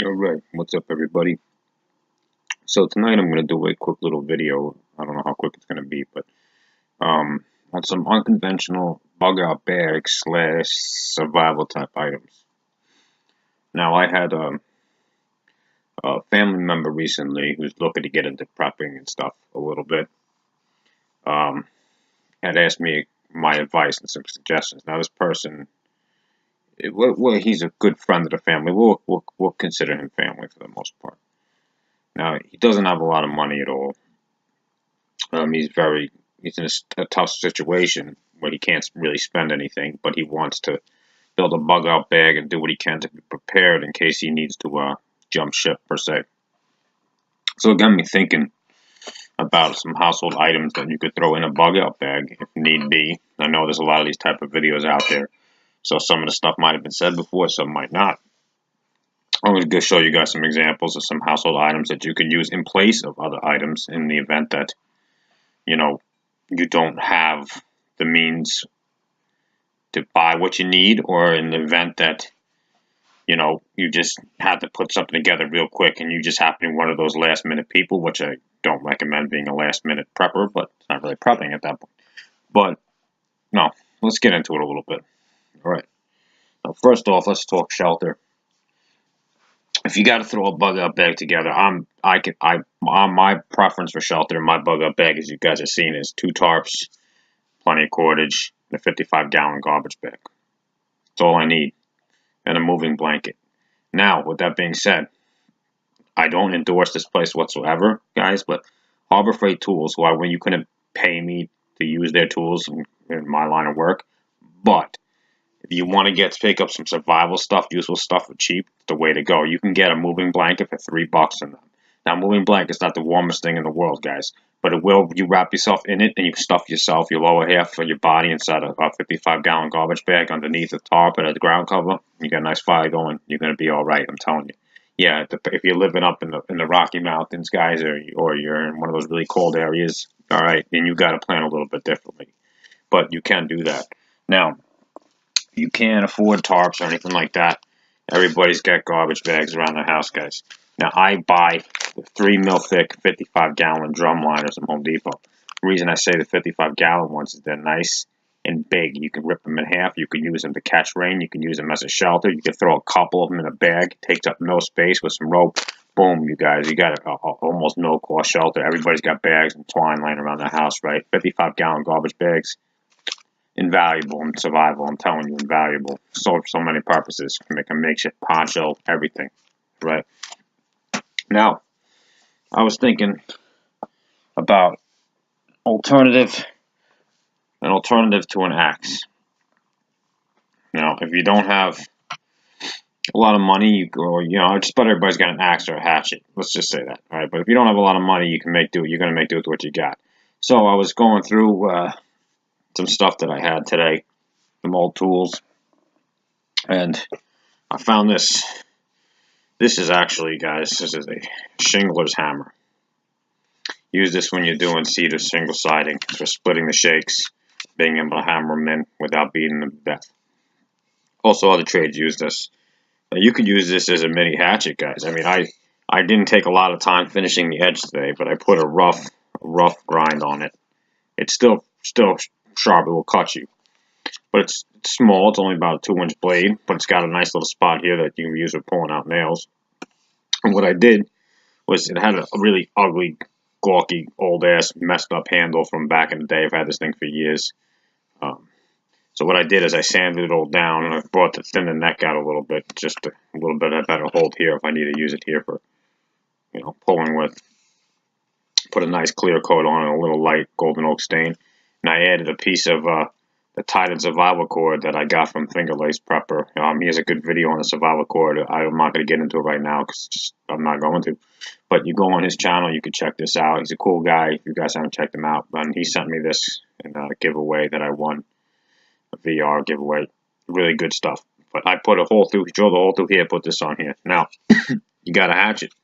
Alright, what's up everybody? So tonight I'm going to do a quick little video. I don't know how quick it's going to be, but on some unconventional bug out bag slash survival type items. Now I had a family member recently who's looking to get into prepping and stuff a little bit. Had asked me my advice and some suggestions. Now this person, well, he's a good friend of the family. We'll consider him family for the most part. Now, he doesn't have a lot of money at all. He's in a tough situation where he can't really spend anything, but he wants to build a bug out bag and do what he can to be prepared in case he needs to jump ship, per se. So it got me thinking about some household items that you could throw in a bug out bag if need be. I know there's a lot of these type of videos out there, so some of the stuff might have been said before, some might not. I'm going to show you guys some examples of some household items that you can use in place of other items in the event that, you don't have the means to buy what you need, or in the event that, you just have to put something together real quick and you just happen to be one of those last minute people, which I don't recommend being a last minute prepper, but it's not really prepping at that point. But, no, let's get into it a little bit. All right. Now, first off, let's talk shelter. If you got to throw a bug out bag together, my preference for shelter in my bug out bag, as you guys have seen, is 2 tarps, plenty of cordage, and a 55-gallon garbage bag. That's all I need, and a moving blanket. Now, with that being said, I don't endorse this place whatsoever, guys, but Harbor Freight Tools, when you couldn't pay me to use their tools in my line of work, but if you want to pick up some survival stuff, useful stuff for cheap, it's the way to go. You can get a moving blanket for $3 in them. Now, moving blanket's not the warmest thing in the world, guys, but you wrap yourself in it and you stuff your lower half of your body inside a 55-gallon garbage bag underneath the tarp and a ground cover. You got a nice fire going. You're gonna be all right. I'm telling you. Yeah, if you're living up in the Rocky Mountains, guys, or you're in one of those really cold areas, all right, then you got to plan a little bit differently, but you can do that. Now, you can't afford tarps or anything like that. Everybody's got garbage bags around the house, guys. Now, I buy the 3 mil thick 55-gallon drum liners from Home Depot. The reason I say the 55-gallon ones is they're nice and big. You can rip them in half. You can use them to catch rain. You can use them as a shelter. You can throw a couple of them in a bag. Takes up no space with some rope. Boom, you guys. You got almost no-cost shelter. Everybody's got bags and twine lying around the house, right? 55-gallon garbage bags. Invaluable in survival, I'm telling you, invaluable. So many purposes. Can make a makeshift poncho, everything, right? Now, I was thinking about an alternative to an axe. Now, if you don't have a lot of money, just about everybody's got an axe or a hatchet. Let's just say that, all right? But if you don't have a lot of money, you're gonna make do with what you got. So I was going through some stuff that I had today, some old tools, and I found this. This is actually, guys, this is a shingler's hammer. Use this when you're doing cedar single siding for splitting the shakes, being able to hammer them in without beating them to death. Also, other trades use this. Now, you could use this as a mini hatchet, guys. I mean, I didn't take a lot of time finishing the edge today, but I put a rough grind on it. It's still sharp. It will cut you, but it's small. It's only about a 2-inch blade, but it's got a nice little spot here that you can use for pulling out nails. And what I did was, it had a really ugly, gawky, old ass, messed up handle from back in the day. I've had this thing for years. So what I did is I sanded it all down, and I brought the thin neck out a little bit, just a little bit of better hold here if I need to use it here for, pulling with. Put a nice clear coat on it, a little light golden oak stain. And I added a piece of the Titan survival cord that I got from Finger Lace Prepper. He has a good video on the survival cord. I'm not going to get into it right now because I'm not going to. But you go on his channel, you can check this out. He's a cool guy. If you guys haven't checked him out, and he sent me this in a giveaway that I won, a VR giveaway. Really good stuff. But I put a hole through, drilled a hole through here, put this on here. Now, you got a hatchet.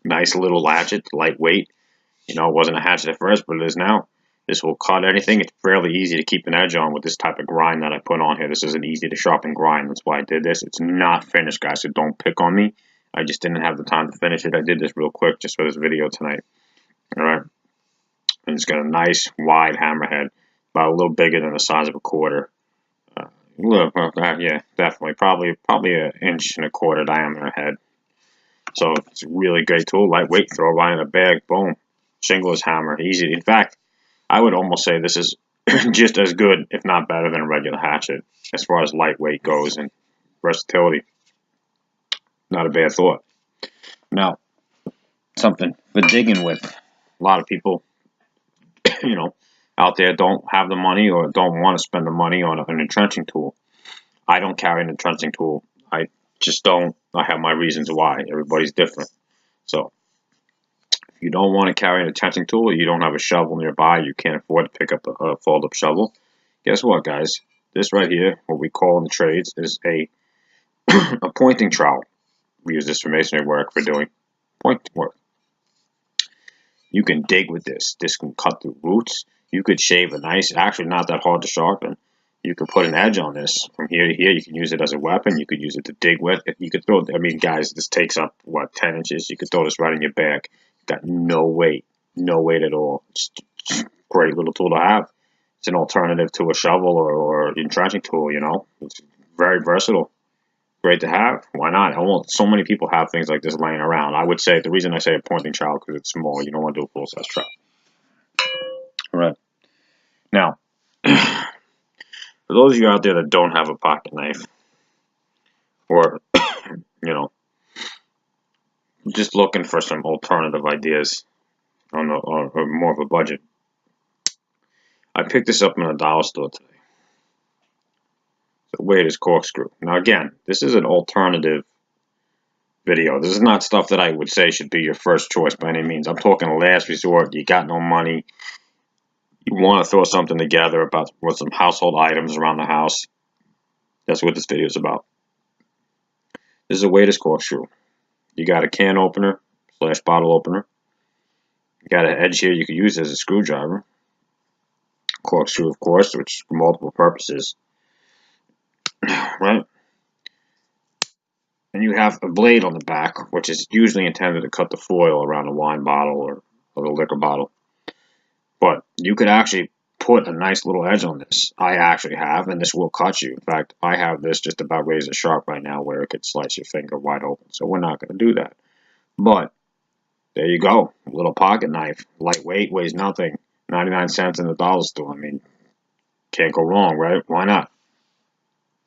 Nice little hatchet, lightweight. It wasn't a hatchet at first, but it is now. This will cut anything. It's fairly easy to keep an edge on with this type of grind that I put on here. This is an easy to sharpen grind. That's why I did this. It's not finished, guys, so don't pick on me. I just didn't have the time to finish it. I did this real quick just for this video tonight. All right, and it's got a nice wide hammerhead, about a little bigger than the size of a quarter. Yeah, definitely, probably an inch and a quarter diameter head. So it's a really great tool, lightweight, throw it right in a bag, boom, shingless hammer, easy. In fact, I would almost say this is just as good, if not better, than a regular hatchet as far as lightweight goes and versatility. Not a bad thought. Now, something for digging with. A lot of people, out there don't have the money or don't want to spend the money on an entrenching tool. I don't carry an entrenching tool. I just don't. I have my reasons why. Everybody's different. So, if you don't want to carry an entrenching tool, you don't have a shovel nearby, you can't afford to pick up a fold-up shovel, guess what, guys? This right here, what we call in the trades, is a pointing trowel. We use this for masonry work, for doing pointing work. You can dig with this. This can cut through roots. You could shave a nice, actually not that hard to sharpen. You could put an edge on this from here to here. You can use it as a weapon. You could use it to dig with. You could throw, I mean, guys, this takes up, what, 10 inches? You could throw this right in your bag. Got no weight at all. It's a great little tool to have. It's an alternative to a shovel or entrenching tool, It's very versatile. Great to have. Why not? So many people have things like this laying around. I would say the reason I say a pointing trowel because it's small. You don't want to do a full-size trowel. All right. Now, for those of you out there that don't have a pocket knife, or just looking for some alternative ideas on more of a budget, I picked this up in a dollar store today. The weight is corkscrew. Now again, this is an alternative video. This is not stuff that I would say should be your first choice by any means. I'm talking last resort. You got no money. You want to throw something together with some household items around the house. That's what this video is about. This is a weightless corkscrew. You got a can opener / bottle opener. You got an edge here you could use as a screwdriver. Corkscrew, of course, which for multiple purposes. Right? And you have a blade on the back, which is usually intended to cut the foil around a wine bottle or a liquor bottle. But you could actually put a nice little edge on this. I actually have, and this will cut you. In fact, I have this just about razor sharp right now where it could slice your finger wide open. So we're not going to do that. But there you go. A little pocket knife. Lightweight, weighs nothing. 99 cents in the dollar store. I mean, can't go wrong, right? Why not?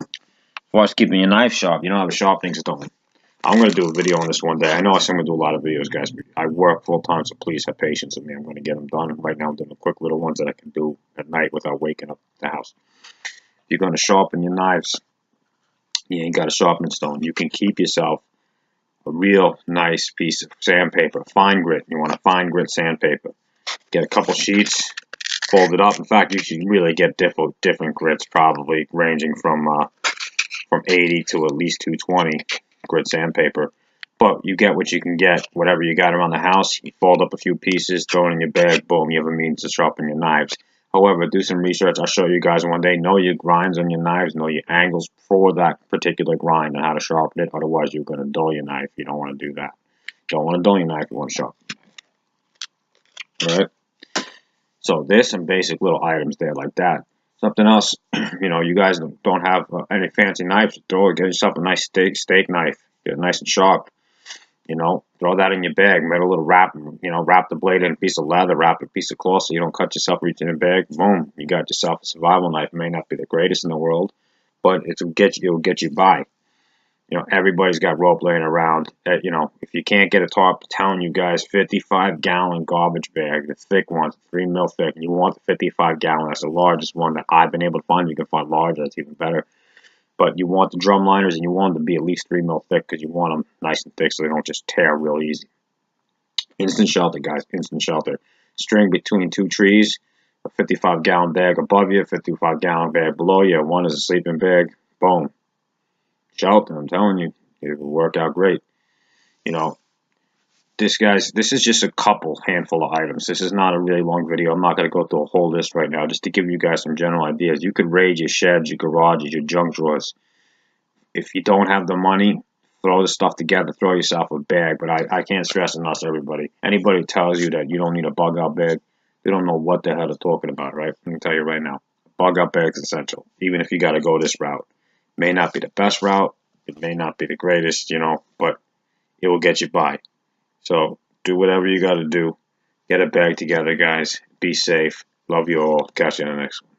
As far as keeping your knife sharp, you don't have a sharpening stone. I'm going to do a video on this one day. I know I'm going to do a lot of videos, guys. I work full-time, so please have patience with me. I'm going to get them done. Right now, I'm doing the quick little ones that I can do at night without waking up the house. If you're going to sharpen your knives, you ain't got a sharpening stone. You can keep yourself a real nice piece of sandpaper, fine grit. You want a fine grit sandpaper. Get a couple sheets, fold it up. In fact, you should really get different grits, probably ranging from 80 to at least 220 grit sandpaper. But you get what you can get, whatever you got around the house. You fold up a few pieces, throw it in your bag, boom, you have a means to sharpen your knives. However, do some research. I'll show you guys one day. Know your grinds on your knives, know your angles for that particular grind and how to sharpen it. Otherwise, you're going to dull your knife. You don't want to do that. You don't want to dull your knife. You want to sharpen your knife. All right? So there's some basic little items there like that. Something else, you guys don't have any fancy knives to throw. Get yourself a nice steak knife. Get it nice and sharp. Throw that in your bag. Make a little wrap. Wrap the blade in a piece of leather. Wrap a piece of cloth so you don't cut yourself reaching in the bag. Boom, you got yourself a survival knife. It may not be the greatest in the world, but it'll get you by. Everybody's got rope laying around. If you can't get a top, I'm telling you guys, 55-gallon garbage bag, the thick one, 3 mil thick. And you want the 55-gallon. That's the largest one that I've been able to find. You can find larger. That's even better. But you want the drum liners, and you want them to be at least 3 mil thick because you want them nice and thick so they don't just tear real easy. Instant shelter, guys. Instant shelter. String between two trees. A 55-gallon bag above you, 55-gallon bag below you. One is a sleeping bag. Boom. Shelter, I'm telling you, it will work out great. This is just a handful of items. This is not a really long video. I'm not going to go through a whole list right now, just to give you guys some general ideas. You could raid your sheds, your garages, your junk drawers. If you don't have the money, throw this stuff together, throw yourself a bag. But I can't stress enough to everybody. Anybody tells you that you don't need a bug out bag, they don't know what the hell they're talking about, right? I'm gonna tell you right now, bug out bag is essential. Even if you got to go this route, may not be the best route, it may not be the greatest, but it will get you by. So do whatever you got to do. Get a bag together, guys. Be safe. Love you all. Catch you in the next one.